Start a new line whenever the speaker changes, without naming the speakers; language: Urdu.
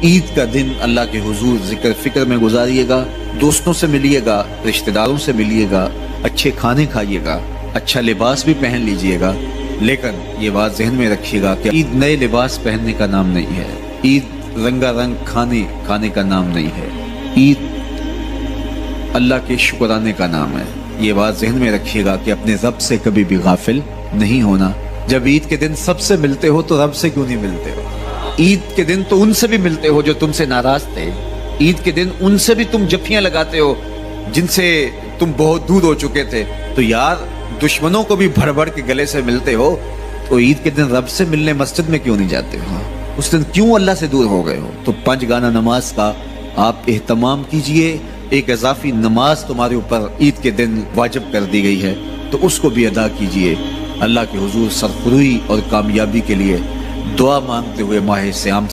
عید کا دن اللہ کے حضور ذکر فکر میں گزاریے گا، دوستوں سے ملیے گا، رشتہ داروں سے ملیے گا، اچھے کھانے کھائیے گا، اچھا لباس بھی پہن لیجئے گا، لیکن یہ بات ذہن میں رکھیے گا کہ عید نئے لباس پہننے کا نام نہیں ہے، عید رنگا رنگ کھانے کا نام نہیں ہے، عید اللہ کے شکرانے کا نام ہے۔ یہ بات ذہن میں رکھیے گا کہ اپنے رب سے کبھی بھی غافل نہیں ہونا۔ جب عید کے دن سب سے ملتے ہو تو رب سے کیوں نہیں ملتے ہو؟ عید کے دن تو ان سے بھی ملتے ہو جو تم سے ناراض تھے، عید کے دن ان سے بھی تم جفیاں لگاتے ہو جن سے تم بہت دور ہو چکے تھے، تو یار دشمنوں کو بھی بھڑ بھڑ کے گلے سے ملتے ہو تو عید کے دن رب سے ملنے مسجد میں کیوں نہیں جاتے ہو؟ اس دن کیوں اللہ سے دور ہو گئے ہو؟ تو 5 گانا نماز کا آپ اہتمام کیجئے، ایک اضافی نماز تمہارے اوپر عید کے دن واجب کر دی گئی ہے تو اس کو بھی ادا کیجئے۔ اللہ کے حضور سرخروئی اور کامیابی کے لیے دعا مانگتے ہوئے ماہ سیام